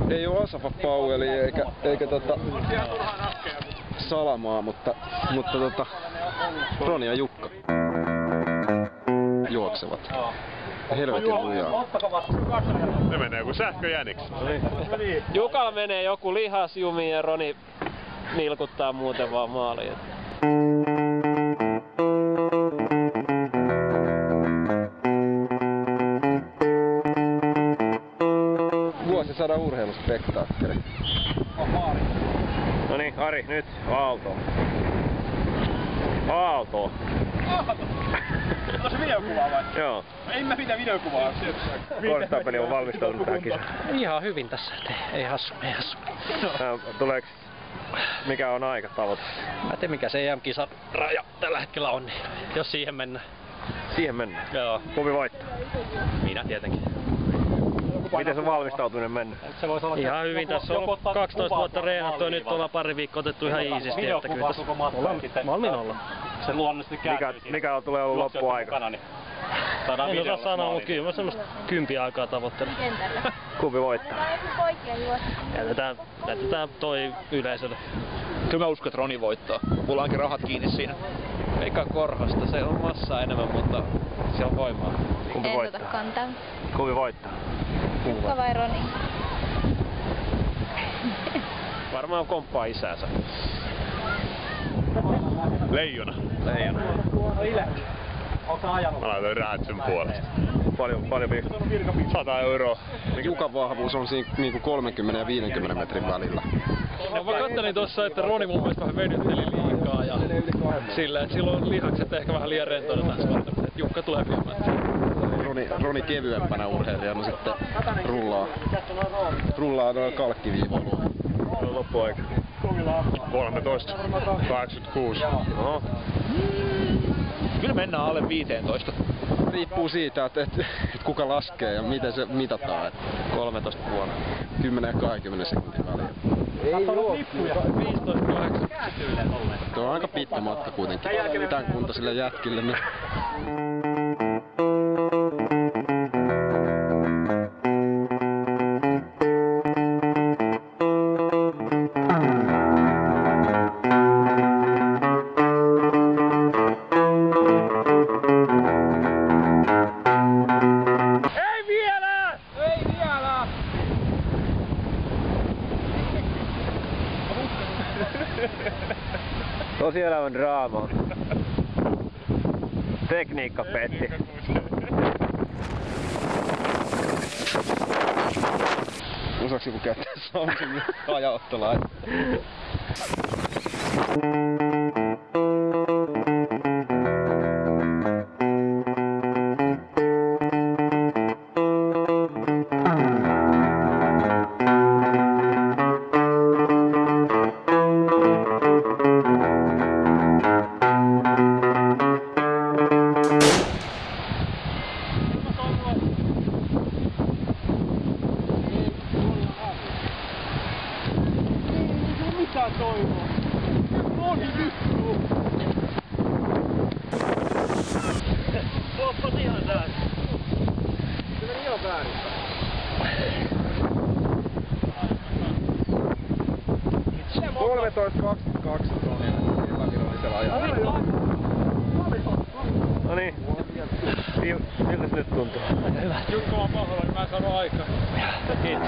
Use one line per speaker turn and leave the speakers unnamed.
Ei oo Asafa Powelli eikä Salamaa, mutta Roni ja Jukka juoksevat. Helvetin lujaa.
Ne menee joku sähköjäniksi.
Jukalla menee joku lihasjumi ja Roni nilkuttaa muuten vaan maaliin.
Vuosisadan urheiluspektaakkeli.
No niin, Ari, nyt Aaltoon. Aaltoon.
Onko se videokuvaa vai?
Joo.
En mä mitään videokuvaa.
Korttapeli on valmistautunut tähän kisaan.
Ihan hyvin tässä, ei hassu.
Tuleeks, mikä on aikatavoite?
Mä en tiedä mikä se EM-kisan raja tällä hetkellä on, niin jos siihen mennään.
Siihen mennään?
Joo.
Kumpi voittaa?
Minä tietenkin.
Miten se on valmistautuminen mennyt?
Ihan hyvin, tässä on 12 vuotta reenattu ja nyt ollaan pari viikkoa otettu ihan iisisti, että kyllä tässä valmiin olla.
Se luonnollisesti kääntyy.
Mikä tulee ollut loppuaika?
En osaa sanoa, mutta kyllä mä semmoista 10 aikaa tavoittelen.
Kumpi voittaa?
Jätetään toi yleisölle.
Kyllä mä uskon, että Roni voittaa. Mulla onkin rahat kiinni siinä.
Eikä Korhosta, se on massaa enemmän, mutta se on voimaa. Kumpi voittaa?
Kantaa.
Kumpi voittaa?
Jukka vai Roni?
Varmaan komppaa isäänsä.
Leijona.
Leijona.
Mä laitoin rahat sen puolesta.
Paljon
100 €.
Jukan vahvuus on siinä niinku 30 ja 50 metrin välillä.
No mä kattelin tossa, että Roni mun mielestä vähän venytteli liikaa ja sillä, että silloin lihakset ehkä vähän liian rentoina tässä varten, että Jukka tulee viemään.
Roni kevyempänä urheilijana sitten rullaa noin kalkkiviivoilla.
Loppuaika.
13.86.
Oho.
Kyllä mennään alle 15.
Riippuu siitä, että kuka laskee ja miten se mitataan.
13 vuonna.
10 ja 20 sekuntin väliin.
Ei oo 15-8.
Tuo on aika pitkä matka kuitenkin. Tän kuntoisille jätkille. Niin...
Tosielämän draama. Tekniikka petti.
Osaaks joku käyttää Samsungin hajauttolaita?
Mitä toivoa? Roni lykkuu!
Poppas ihan täältä.
Se meni ihan väärin.
No niin. Miltä se nyt tuntuu?
Hyvä.
Jukka on pahoilla, niin mä en saanut aikaa.
Kiitos.